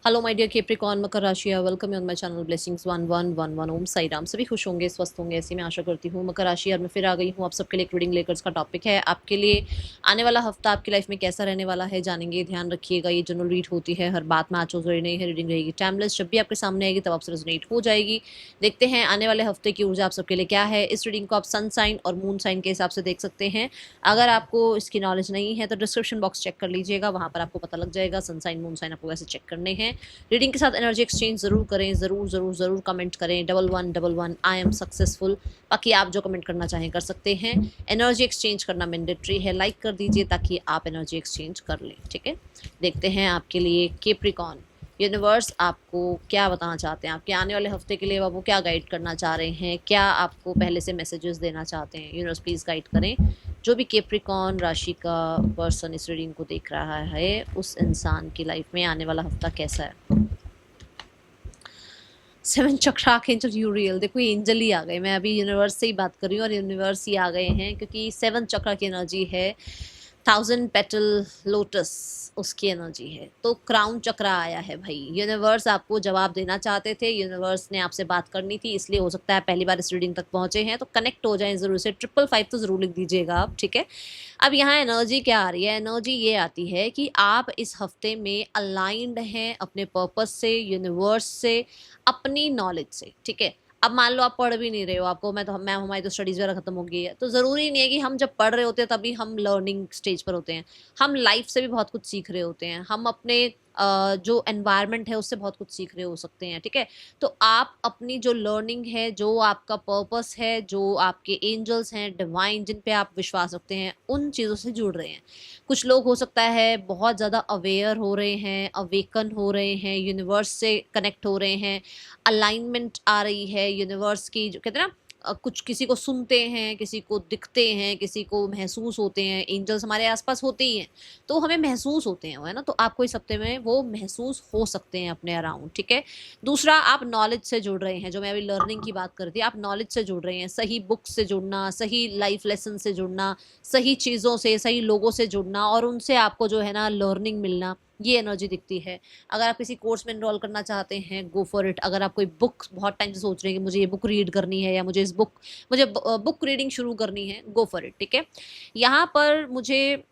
Hello my dear Capricorn मकर राशि, welcome on my channel blessings 1111 ओम साई राम। सभी खुश होंगे, स्वस्थ होंगे, ऐसी मैं आशा करती हूँ। मकर राशि, और मैं फिर आ गई हूँ आप सबके लिए एक रीडिंग लेकर। इसका टॉपिक है आपके लिए आने वाला हफ्ता आपकी लाइफ में कैसा रहने वाला है, जानेंगे। ध्यान रखिएगा, ये जनरल रीड होती है, हर बात में आंचो जरूरी नहीं है। रीडिंग रहेगी टाइमलेस, जब भी आपके सामने आएगी तब आपसे रेजोनेट हो जाएगी। देखते हैं आने वाले हफ्ते की ऊर्जा आप सबके लिए क्या है। इस रीडिंग को आप सन साइन और मून साइन के हिसाब से देख सकते हैं। अगर आपको इसकी नॉलेज नहीं है तो डिस्क्रिप्शन बॉक्स चेक कर लीजिएगा, वहाँ पर आपको पता लग जाएगा सन साइन मून साइन आपको कैसे चेक करने हैं। रीडिंग के साथ एनर्जी एक्सचेंज जरूर करें, जरूर जरूर जरूर कमेंट करें 1111 आई एम सक्सेसफुल। बाकी आप जो कमेंट करना चाहें कर सकते हैं। एनर्जी एक्सचेंज करना मैंडेटरी है, लाइक कर दीजिए ताकि आप एनर्जी एक्सचेंज कर लें। ठीक है, देखते हैं आपके लिए कैप्रिकॉर्न यूनिवर्स आपको क्या बताना चाहते हैं। आपके आने वाले हफ्ते के लिए वो क्या गाइड करना चाह रहे हैं, क्या आपको पहले से मैसेजेस देना चाहते हैं। यूनिवर्स प्लीज़ गाइड करें। जो भी कैप्रिकॉर्न राशि का पर्सन इस रीडिंग को देख रहा है, उस इंसान की लाइफ में आने वाला हफ्ता कैसा है। 7 चक्र आर्कएंजल यूरियल, देखो ये एंजल ही आ गए। मैं अभी यूनिवर्स से ही बात कर रही हूँ और यूनिवर्स ही आ गए हैं, क्योंकि 7 चक्र की एनर्जी है। 1000 पेटल लोटस उसकी एनर्जी है। तो क्राउन चक्र आया है भाई। यूनिवर्स आपको जवाब देना चाहते थे, यूनिवर्स ने आपसे बात करनी थी, इसलिए हो सकता है पहली बार इस रीडिंग तक पहुंचे हैं। तो कनेक्ट हो जाएं जरूर से। 555 तो जरूर लिख दीजिएगा आप, ठीक है। अब यहाँ एनर्जी क्या आ रही है, एनर्जी ये आती है कि आप इस हफ्ते में अलाइंड हैं अपने पर्पस से, यूनिवर्स से, अपनी नॉलेज से। ठीक है, अब मान लो आप पढ़ भी नहीं रहे हो, आपको मैं हमारी तो स्टडीज वगैरह खत्म हो गई है, तो जरूरी नहीं है कि हम जब पढ़ रहे होते हैं तभी हम लर्निंग स्टेज पर होते हैं। हम लाइफ से भी बहुत कुछ सीख रहे होते हैं। हम अपने जो एनवायरनमेंट है उससे बहुत कुछ सीख रहे हो सकते हैं। ठीक है, तो आप अपनी जो लर्निंग है, जो आपका पर्पस है, जो आपके एंजल्स हैं डिवाइन जिन पे आप विश्वास रखते हैं, उन चीज़ों से जुड़ रहे हैं। कुछ लोग हो सकता है बहुत ज़्यादा अवेयर हो रहे हैं, अवेकन हो रहे हैं, यूनिवर्स से कनेक्ट हो रहे हैं, अलाइनमेंट आ रही है यूनिवर्स की। जो कहते हैं ना, कुछ किसी को सुनते हैं, किसी को दिखते हैं, किसी को महसूस होते हैं। एंजल्स हमारे आसपास होते ही हैं, तो हमें महसूस होते हैं वो, है ना। तो आपको इस हफ्ते में वो महसूस हो सकते हैं अपने अराउंड। ठीक है, दूसरा आप नॉलेज से जुड़ रहे हैं। जो मैं अभी लर्निंग की बात कर रही थी, आप नॉलेज से जुड़ रहे हैं। सही बुक से जुड़ना, सही लाइफ लेसन से जुड़ना, सही चीज़ों से, सही लोगों से जुड़ना, और उनसे आपको जो है ना लर्निंग मिलना, ये एनर्जी दिखती है। अगर आप किसी कोर्स में इनरोल करना चाहते हैं, गो फॉर इट। अगर आप कोई बुक बहुत टाइम से सोच रहे हैं कि मुझे ये बुक रीड करनी है, या मुझे बुक रीडिंग शुरू करनी है, गो फॉर इट। ठीक है, यहाँ पर मुझे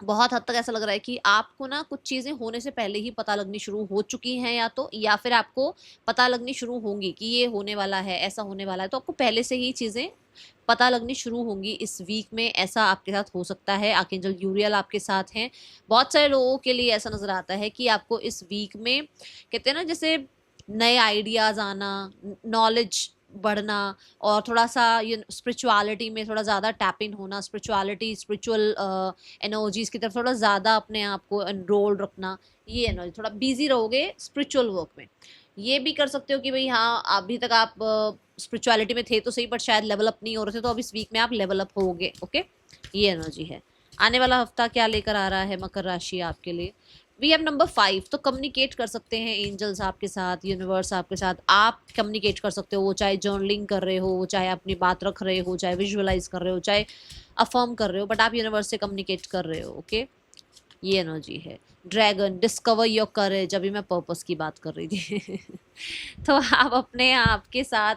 बहुत हद तक ऐसा लग रहा है कि आपको ना कुछ चीज़ें होने से पहले ही पता लगनी शुरू हो चुकी हैं, या फिर आपको पता लगनी शुरू होंगी कि ये होने वाला है, ऐसा होने वाला है। तो आपको पहले से ही चीज़ें पता लगनी शुरू होंगी इस वीक में। ऐसा आपके साथ हो सकता है। आर्कएंजल यूरियल आपके साथ हैं। बहुत सारे लोगों के लिए ऐसा नजर आता है कि आपको इस वीक में, कहते हैं ना, जैसे नए आइडियाज आना, नॉलेज बढ़ना, और थोड़ा सा स्पिरिचुअलिटी में थोड़ा ज़्यादा टैप इन होना, स्पिरिचुअलिटी, स्पिरिचुअल एनर्जीज की तरफ थोड़ा ज़्यादा अपने आप को एनरोल रखना। ये एनर्जी, थोड़ा बिजी रहोगे स्पिरिचुअल वर्क में। ये भी कर सकते हो कि भाई हाँ, अभी तक आप स्पिरिचुअलिटी में थे तो सही, बट शायद लेवल अप नहीं हो रहे थे, तो अब इस वीक में आप लेवल अप होगे। ओके, ये एनर्जी है। आने वाला हफ्ता क्या लेकर आ रहा है मकर राशि आपके लिए। We have number 5। तो कम्युनिकेट कर सकते हैं एंजल्स आपके साथ, यूनिवर्स आपके साथ। आप कम्युनिकेट कर सकते हो, वो चाहे जर्नलिंग कर रहे हो, वो चाहे अपनी बात रख रहे हो, चाहे विजुअलाइज कर रहे हो, चाहे अफर्म कर रहे हो, बट आप यूनिवर्स से कम्युनिकेट कर रहे हो। ओके, ये एनर्जी है। ड्रैगन, डिस्कवर योर करेज। अभी मैं पर्पस की बात कर रही थी तो आप अपने आप के साथ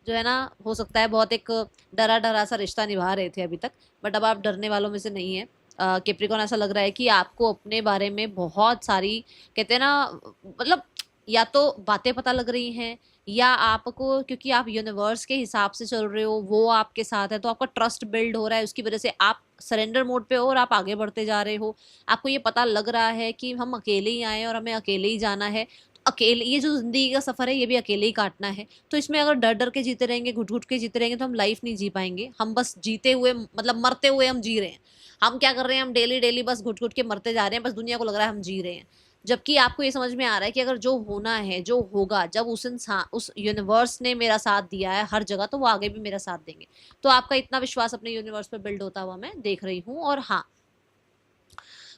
जो है ना, हो सकता है बहुत एक डरा डरा सा रिश्ता निभा रहे थे अभी तक, बट अब आप डरने वालों में से नहीं है। कैप्रिकॉन, ऐसा लग रहा है कि आपको अपने बारे में बहुत सारी, कहते हैं ना, मतलब या तो बातें पता लग रही हैं, या आपको, क्योंकि आप यूनिवर्स के हिसाब से चल रहे हो, वो आपके साथ है, तो आपका ट्रस्ट बिल्ड हो रहा है। उसकी वजह से आप सरेंडर मोड पे हो और आप आगे बढ़ते जा रहे हो। आपको ये पता लग रहा है कि हम अकेले ही आए और हमें अकेले ही जाना है। तो अकेले, ये जो जिंदगी का सफर है, ये भी अकेले ही काटना है। तो इसमें अगर डर डर के जीते रहेंगे, घुट घुट के जीते रहेंगे, तो हम लाइफ नहीं जी पाएंगे। हम बस जीते हुए, मतलब मरते हुए हम जी रहे हैं। हम क्या कर रहे हैं, हम डेली डेली बस घुट घुट के मरते जा रहे हैं, बस दुनिया को लग रहा है हम जी रहे हैं। जबकि आपको ये समझ में आ रहा है कि अगर जो होना है, जो होगा, जब उस इंसान, उस यूनिवर्स ने मेरा साथ दिया है हर जगह, तो वो आगे भी मेरा साथ देंगे। तो आपका इतना विश्वास अपने यूनिवर्स पे बिल्ड होता हुआ मैं देख रही हूँ। और हाँ,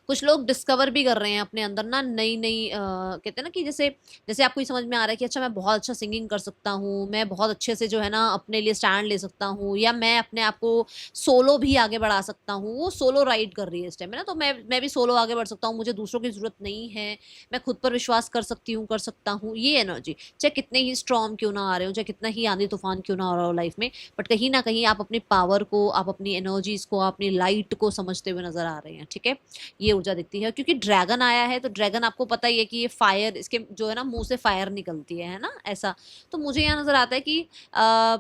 कुछ लोग डिस्कवर भी कर रहे हैं अपने अंदर ना नई नई कहते हैं ना कि जैसे जैसे आपको ये समझ में आ रहा है कि अच्छा मैं बहुत अच्छा सिंगिंग कर सकता हूँ, मैं बहुत अच्छे से जो है ना अपने लिए स्टैंड ले सकता हूँ, या मैं अपने आप को सोलो भी आगे बढ़ा सकता हूँ। वो सोलो राइड कर रही है इस टाइम में ना, तो मैं भी सोलो आगे बढ़ सकता हूँ, मुझे दूसरों की ज़रूरत नहीं है, मैं खुद पर विश्वास कर सकती हूँ, कर सकता हूँ। ये एनर्जी चाहे कितने ही स्ट्रॉन्ग क्यों ना आ रहे हो, चाहे कितना ही आंधी तूफान क्यों ना आ रहा हो लाइफ में, बट कहीं न कहीं आप अपनी पावर को, आप अपनी एनर्जीज़ को, अपनी लाइट को समझते हुए नज़र आ रहे हैं, ठीक है? ये ऊर्जा दिखती है क्योंकि ड्रैगन आया है, तो ड्रैगन आपको पता ही है कि ये फायर, इसके जो है ना मुँह से फायर निकलती है ना? ऐसा। तो मुझे यहाँ नज़र आता है कि अ,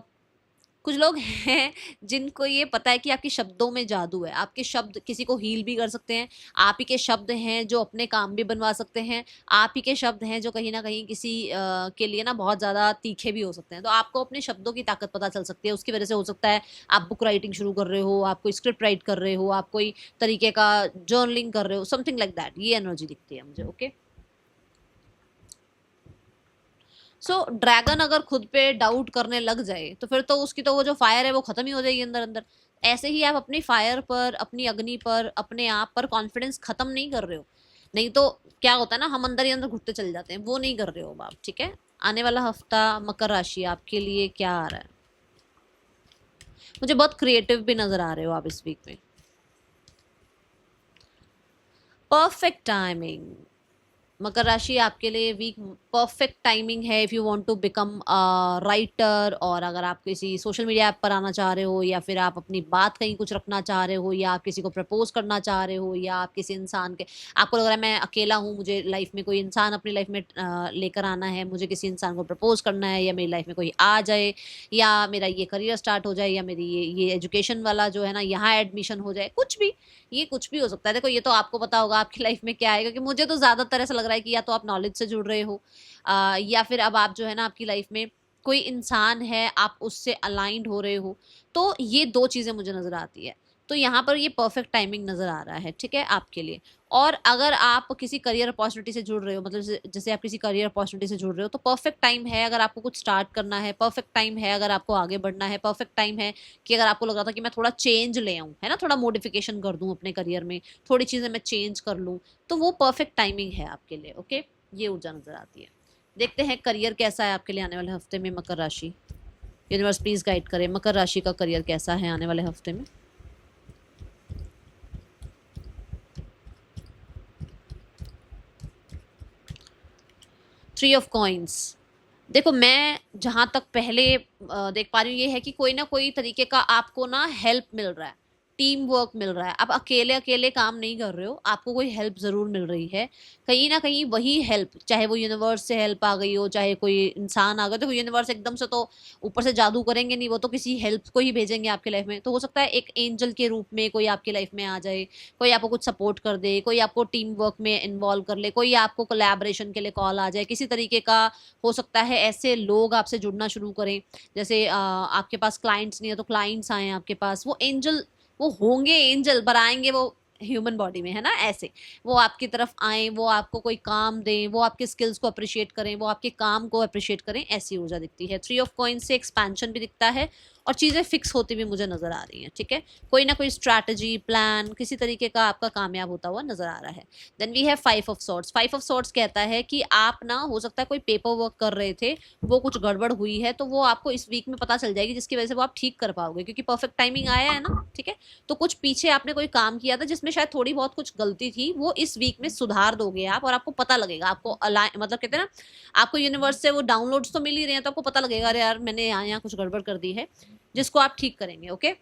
कुछ लोग हैं जिनको ये पता है कि आपके शब्दों में जादू है, आपके शब्द किसी को हील भी कर सकते हैं, आप ही के शब्द हैं जो अपने काम भी बनवा सकते हैं, आप ही के शब्द हैं जो कहीं न कहीं किसी के लिए ना बहुत ज़्यादा तीखे भी हो सकते हैं। तो आपको अपने शब्दों की ताकत पता चल सकती है, उसकी वजह से हो सकता है आप बुक राइटिंग शुरू कर रहे हो, आप कोई स्क्रिप्ट राइट कर रहे हो, आप कोई तरीके का जर्नलिंग कर रहे हो, समथिंग लाइक दैट। ये एनर्जी दिखती है मुझे, ओके? सो ड्रैगन अगर खुद पे डाउट करने लग जाए तो फिर तो उसकी तो वो जो फायर है वो खत्म ही हो जाएगी अंदर अंदर। ऐसे ही आप अपनी फायर पर, अपनी अग्नि पर, अपने आप पर कॉन्फिडेंस खत्म नहीं कर रहे हो। नहीं तो क्या होता है ना, हम अंदर ही अंदर घुटते चले जाते हैं, वो नहीं कर रहे हो आप, ठीक है? आने वाला हफ्ता मकर राशि आपके लिए क्या आ रहा है? मुझे बहुत क्रिएटिव भी नजर आ रहे हो आप इस वीक में। Perfect timing. मकर राशि आपके लिए वीक परफेक्ट टाइमिंग है if you want to become writer, और अगर आप किसी सोशल मीडिया ऐप पर आना चाह रहे हो, या फिर आप अपनी बात कहीं कुछ रखना चाह रहे हो, या आप किसी को प्रपोज करना चाह रहे हो, या आप किसी इंसान के, आपको लग रहा है मैं अकेला हूँ, मुझे लाइफ में कोई इंसान अपनी लाइफ में लेकर आना है, मुझे किसी इंसान को प्रपोज करना है, या मेरी लाइफ में कोई आ जाए, या मेरा ये करियर स्टार्ट हो जाए, या मेरी ये एजुकेशन वाला जो है ना यहाँ एडमिशन हो जाए, कुछ भी, ये कुछ भी हो सकता है। देखो ये तो आपको पता होगा आपकी लाइफ में क्या आएगा, क्योंकि मुझे तो ज़्यादातर ऐसा लग रहा है कि या तो आप नॉलेज से जुड़ रहे हो, या फिर अब आप जो है ना आपकी लाइफ में कोई इंसान है, आप उससे अलाइंड हो रहे हो। तो ये 2 चीज़ें मुझे नज़र आती है। तो यहाँ पर ये परफेक्ट टाइमिंग नज़र आ रहा है, ठीक है, आपके लिए। और अगर आप किसी करियर अपॉर्चुनिटी से जुड़ रहे हो, मतलब जैसे आप किसी करियर अपॉर्चुनिटी से जुड़ रहे हो, तो परफेक्ट टाइम है अगर आपको कुछ स्टार्ट करना है, परफेक्ट टाइम है अगर आपको आगे बढ़ना है, परफेक्ट टाइम है कि अगर आपको लग रहा था कि मैं थोड़ा चेंज ले आऊँ, है ना? थोड़ा मॉडिफिकेशन कर दूँ अपने करियर में, थोड़ी चीज़ें मैं चेंज कर लूँ, तो वो परफेक्ट टाइमिंग है आपके लिए, ओके? ये ऊर्जा नज़र आती है। देखते हैं करियर कैसा है आपके लिए आने वाले हफ्ते में, मकर राशि। यूनिवर्स प्लीज़ गाइड करें, मकर राशि का करियर कैसा है आने वाले हफ्ते में? Three of coins. देखो मैं जहाँ तक पहले देख पा रही हूँ ये है कि कोई ना कोई तरीके का आपको ना हेल्प मिल रहा है, टीम वर्क मिल रहा है। आप अकेले अकेले काम नहीं कर रहे हो, आपको कोई हेल्प ज़रूर मिल रही है। कहीं ना कहीं वही हेल्प, चाहे वो यूनिवर्स से हेल्प आ गई हो, चाहे कोई इंसान आ गया, तो यूनिवर्स एकदम से तो ऊपर से जादू करेंगे नहीं, वो तो किसी हेल्प को ही भेजेंगे आपके लाइफ में। तो हो सकता है एक एंजल के रूप में कोई आपकी लाइफ में आ जाए, कोई आपको कुछ सपोर्ट कर दे, कोई आपको टीम वर्क में इन्वॉल्व कर ले, कोई आपको कोलैबोरेशन के लिए कॉल आ जाए, किसी तरीके का हो सकता है ऐसे लोग आपसे जुड़ना शुरू करें। जैसे आपके पास क्लाइंट्स नहीं है तो क्लाइंट्स आए आपके पास, वो एंजल, वो होंगे एंजल पर आएंगे वो ह्यूमन बॉडी में, है ना? ऐसे वो आपकी तरफ आए, वो आपको कोई काम दें, वो आपके स्किल्स को अप्रिशिएट करें, वो आपके काम को अप्रिशिएट करें, ऐसी ऊर्जा दिखती है। थ्री ऑफ कॉइन्स से एक्सपेंशन भी दिखता है और चीज़ें फिक्स होती भी मुझे नजर आ रही हैं, ठीक है? कोई ना कोई स्ट्रैटेजी प्लान किसी तरीके का आपका कामयाब होता हुआ नजर आ रहा है। Then we have five of swords. Five of swords कहता है कि आप ना, हो सकता है कोई पेपर वर्क कर रहे थे, वो कुछ गड़बड़ हुई है, तो वो आपको इस वीक में पता चल जाएगी, जिसकी वजह से वो आप ठीक कर पाओगे, क्योंकि परफेक्ट टाइमिंग आया है ना, ठीक है? तो कुछ पीछे आपने कोई काम किया था जिसमें शायद थोड़ी बहुत कुछ गलती थी, वो इस वीक में सुधार दोगे आप, और आपको पता लगेगा, आपको मतलब कहते हैं ना, आपको यूनिवर्स से वो डाउनलोड्स तो मिल ही रहे हैं, तो आपको पता लगेगा अरे यार मैंने यहाँ कुछ गड़बड़ कर दी है, जिसको आप ठीक करेंगे, ओके?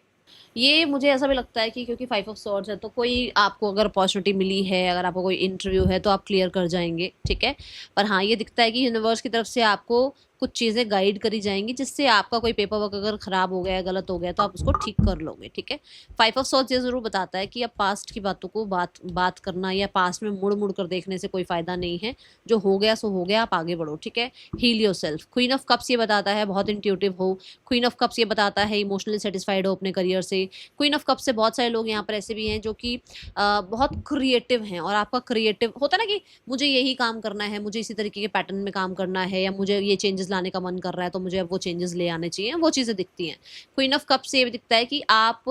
ये मुझे ऐसा भी लगता है कि क्योंकि फाइव ऑफ सॉर्ड्स है, तो कोई आपको अगर अपॉर्चुनिटी मिली है, अगर आपको कोई इंटरव्यू है, तो आप क्लियर कर जाएंगे, ठीक है? पर हाँ, ये दिखता है कि यूनिवर्स की तरफ से आपको कुछ चीज़ें गाइड करी जाएंगी, जिससे आपका कोई पेपर वर्क अगर खराब हो गया है, गलत हो गया, तो आप उसको ठीक कर लोगे, ठीक है? फाइव ऑफ सॉर्ड्स ये ज़रूर बताता है कि अब पास्ट की बातों को बात बात करना या पास्ट में मुड़ मुड़ कर देखने से कोई फ़ायदा नहीं है। जो हो गया सो हो गया, आप आगे बढ़ो, ठीक है? Heal yourself. Queen of cups ये बताता है बहुत इंट्यूटिव हो। क्वीन ऑफ कप्स ये बताता है इमोशनली सेटिस्फाइड हो अपने करियर से। क्वीन ऑफ कप्स से बहुत सारे लोग यहाँ पर ऐसे भी हैं जो कि बहुत क्रिएटिव हैं, और आपका क्रिएटिव होता है ना कि मुझे यही काम करना है, मुझे इसी तरीके के पैटर्न में काम करना है, या मुझे ये चेंजेस लाने का मन कर रहा है, तो मुझे अब वो चेंजेस ले आने चाहिए, वो चीज़ें दिखती हैं। क्वीन ऑफ कप्स से ये भी दिखता है कि आप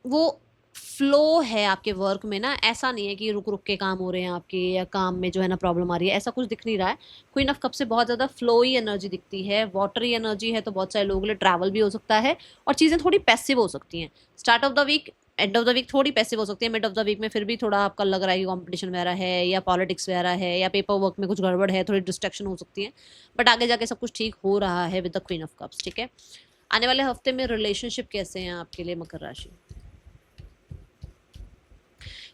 वो फ्लो है आपके वर्क में ना, ऐसा नहीं है कि रुक रुक के काम हो रहे हैं आपके, या काम में जो है ना प्रॉब्लम आ रही है, ऐसा कुछ दिख नहीं रहा है। क्वीन ऑफ कप से बहुत ज़्यादा फ्लो ही एनर्जी दिखती है, वाटरी एनर्जी है, तो बहुत सारे लोगों के लिए ट्रैवल भी हो सकता है और चीज़ें थोड़ी पैसिव हो सकती हैं। Start of the week, end of the week थोड़ी पैसिव हो सकती है, मिड ऑफ द वीक में फिर भी थोड़ा आपका लग रहा है कि कॉम्पिटिशन वगैरह है, या पॉलिटिक्स वगैरह है, या पेपर वर्क में कुछ गड़बड़ है, थोड़ी डिस्ट्रैक्शन हो सकती है, बट आगे जाके सब कुछ ठीक हो रहा है with the queen of cups. ठीक है, आने वाले हफ्ते में रिलेशनशिप कैसे हैं आपके लिए मकर राशि?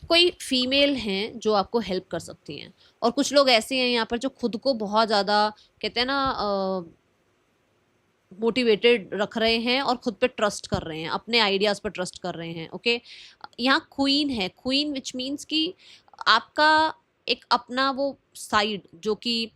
कोई फीमेल हैं जो आपको हेल्प कर सकती हैं, और कुछ लोग ऐसे हैं यहाँ पर जो खुद को बहुत ज़्यादा कहते हैं ना मोटिवेटेड रख रहे हैं और खुद पे ट्रस्ट कर रहे हैं, अपने आइडियाज़ पर ट्रस्ट कर रहे हैं। ओके, यहाँ क्वीन है, क्वीन विच मीन्स कि आपका एक अपना वो साइड जो कि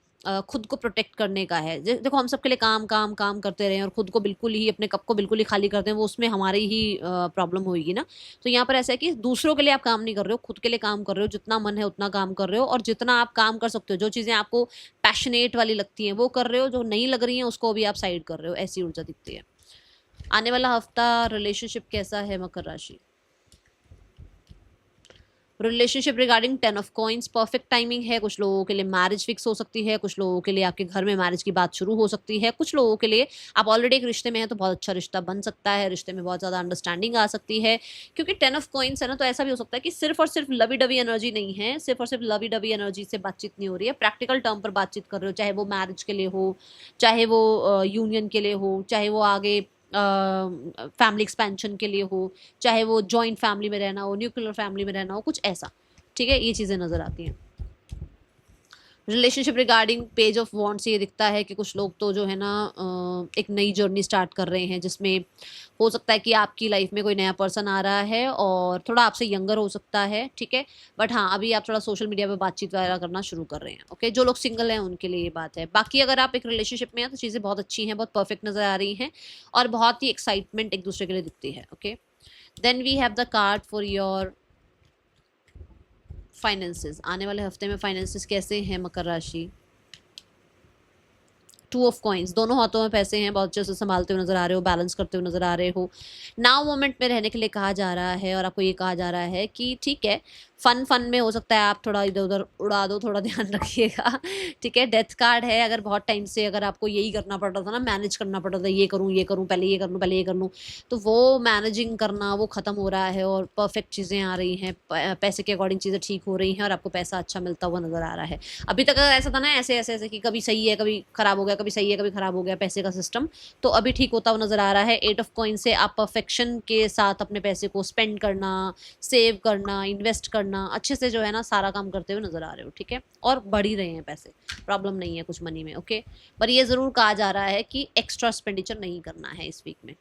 खुद को प्रोटेक्ट करने का है। देखो, हम सबके लिए काम काम काम करते रहे और खुद को बिल्कुल ही, अपने कप को बिल्कुल ही खाली कर दें, वो उसमें हमारी ही प्रॉब्लम होगी ना। तो यहाँ पर ऐसा है कि दूसरों के लिए आप काम नहीं कर रहे हो, खुद के लिए काम कर रहे हो, जितना मन है उतना काम कर रहे हो, और जितना आप काम कर सकते हो, जो चीज़ें आपको पैशनेट वाली लगती हैं वो कर रहे हो, जो नहीं लग रही हैं उसको भी आप साइड कर रहे हो, ऐसी ऊर्जा दिखती है। आने वाला हफ्ता रिलेशनशिप कैसा है मकर राशि? Relationship regarding 10 of coins, perfect timing है। कुछ लोगों के लिए मैरिज फिक्स हो सकती है, कुछ लोगों के लिए आपके घर में मैरिज की बात शुरू हो सकती है, कुछ लोगों के लिए आप ऑलरेडी एक रिश्ते में हैं तो बहुत अच्छा रिश्ता बन सकता है, रिश्ते में बहुत ज़्यादा अंडरस्टैंडिंग आ सकती है। क्योंकि 10 ऑफ कॉइंस है ना, तो ऐसा भी हो सकता है कि सिर्फ और सिर्फ लवी डवी एनर्जी नहीं है, सिर्फ और सिर्फ लवी डवी एनर्जी से बातचीत नहीं हो रही है, प्रैक्टिकल टर्म पर बातचीत कर रहे हो, चाहे वो मैरिज के लिए हो, चाहे वो यूनियन के लिए हो, चाहे वो आगे फैमिली एक्सपेंशन के लिए हो, चाहे वो जॉइंट फैमिली में रहना हो, न्यूक्लियर फैमिली में रहना हो, कुछ ऐसा। ठीक है, ये चीज़ें नज़र आती हैं। Relationship regarding page of want से ये दिखता है कि कुछ लोग तो जो है ना एक नई जर्नी स्टार्ट कर रहे हैं, जिसमें हो सकता है कि आपकी लाइफ में कोई नया पर्सन आ रहा है और थोड़ा आपसे यंगर हो सकता है। ठीक है, बट हाँ, अभी आप थोड़ा सोशल मीडिया पे बातचीत वगैरह करना शुरू कर रहे हैं। ओके, जो लोग सिंगल हैं उनके लिए ये बात है। बाकी अगर आप एक रिलेशनशिप में हैं तो चीज़ें बहुत अच्छी हैं, बहुत परफेक्ट नज़र आ रही हैं, और बहुत ही एक्साइटमेंट एक दूसरे के लिए दिखती है। Okay, then we have the card for your finances. आने वाले हफ्ते में फाइनेंसेस कैसे हैं मकर राशि? 2 ऑफ कॉइंस, दोनों हाथों में पैसे हैं, बहुत अच्छे से संभालते हुए नजर आ रहे हो, बैलेंस करते हुए नजर आ रहे हो, नाउ मोमेंट में रहने के लिए कहा जा रहा है, और आपको ये कहा जा रहा है कि ठीक है, फन फन में हो सकता है आप थोड़ा इधर उधर उड़ा दो, थोड़ा ध्यान रखिएगा। ठीक है, डेथ कार्ड है, अगर बहुत टाइम से अगर आपको यही करना पड़ रहा था ना, मैनेज करना पड़ रहा था, ये करूँ, पहले ये कर लूँ, पहले ये कर लूँ, तो वो मैनेजिंग करना वो ख़त्म हो रहा है, और परफेक्ट चीज़ें आ रही हैं, पैसे के अकॉर्डिंग चीज़ें ठीक हो रही हैं, और आपको पैसा अच्छा मिलता हुआ नज़र आ रहा है। अभी तक अगर ऐसा था ना, ऐसे ऐसे ऐसे कि कभी सही है कभी खराब हो गया, कभी सही है कभी खराब हो गया पैसे का सिस्टम, तो अभी ठीक होता हुआ नज़र आ रहा है। 8 ऑफ कॉइन से आप परफेक्शन के साथ अपने पैसे को स्पेंड करना, सेव करना, इन्वेस्ट करना, अच्छे से जो है ना सारा काम करते हुए नजर आ रहे हो। ठीक है, और बढ़ ही रहे हैं पैसे, प्रॉब्लम नहीं है कुछ मनी में। ओके, पर ये ज़रूर कहा जा रहा है कि एक्स्ट्रा एक्सपेंडिचर नहीं करना है इस वीक में।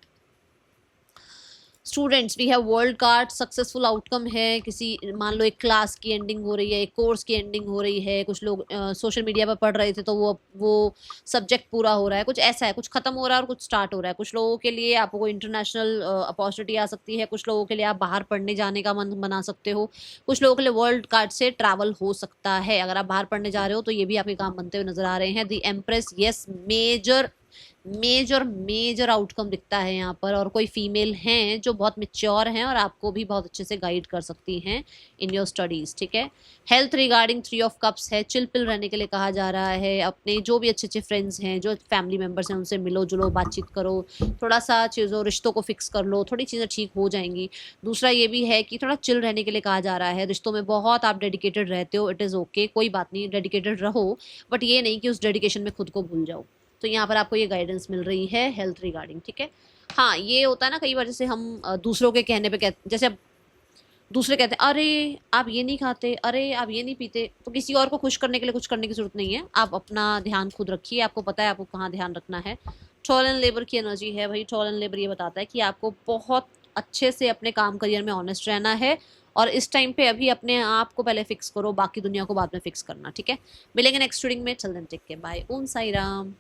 Students, we have world card, successful outcome है। किसी, मान लो एक क्लास की एंडिंग हो रही है, एक कोर्स की एंडिंग हो रही है, कुछ लोग सोशल मीडिया पर पढ़ रहे थे तो वो सब्जेक्ट पूरा हो रहा है, कुछ ऐसा है, कुछ खत्म हो रहा है और कुछ स्टार्ट हो रहा है। कुछ लोगों के लिए आपको कोई इंटरनेशनल अपॉर्चुनिटी आ सकती है, कुछ लोगों के लिए आप बाहर पढ़ने जाने का मन बना सकते हो, कुछ लोगों के लिए वर्ल्ड कार्ड से ट्रैवल हो सकता है। अगर आप बाहर पढ़ने जा रहे हो तो ये भी आपके काम बनते हुए नजर आ रहे हैं। The empress, yes, major major major outcome दिखता है यहाँ पर, और कोई फीमेल हैं जो बहुत मिच्योर हैं और आपको भी बहुत अच्छे से गाइड कर सकती हैं इन योर स्टडीज़। ठीक है, हेल्थ रिगार्डिंग 3 ऑफ कप्स है, चिल पिल रहने के लिए कहा जा रहा है। अपने जो भी अच्छे अच्छे फ्रेंड्स हैं, जो फैमिली मेम्बर्स हैं, उनसे मिलो जुलो, बातचीत करो, थोड़ा सा चीज़ों रिश्तों को फिक्स कर लो, थोड़ी चीज़ें ठीक हो जाएंगी। दूसरा ये भी है कि थोड़ा चिल रहने के लिए कहा जा रहा है। रिश्तों में बहुत आप डेडिकेटेड रहते हो, इट इज़ ओके, कोई बात नहीं, डेडिकेटेड रहो, बट ये नहीं कि उस डेडिकेशन में खुद को भूल जाओ। तो यहाँ पर आपको ये गाइडेंस मिल रही है हेल्थ रिगार्डिंग। ठीक है, हाँ, ये होता है ना कई बार, जैसे हम दूसरों के कहने पे कहते, जैसे अब दूसरे कहते हैं अरे आप ये नहीं खाते, अरे आप ये नहीं पीते, तो किसी और को खुश करने के लिए कुछ करने की जरूरत नहीं है। आप अपना ध्यान खुद रखिए, आपको पता है आपको कहाँ ध्यान रखना है। टॉल एंड लेबर की एनर्जी है भाई, टॉल एंड लेबर ये बताता है कि आपको बहुत अच्छे से अपने काम करियर में ऑनेस्ट रहना है, और इस टाइम पे अभी अपने आप को पहले फिक्स करो, बाकी दुनिया को बाद में फिक्स करना। ठीक है, मिलेंगे नेक्स्ट रीडिंग में, चल देन टेक केयर, बाय, ओम साई राम।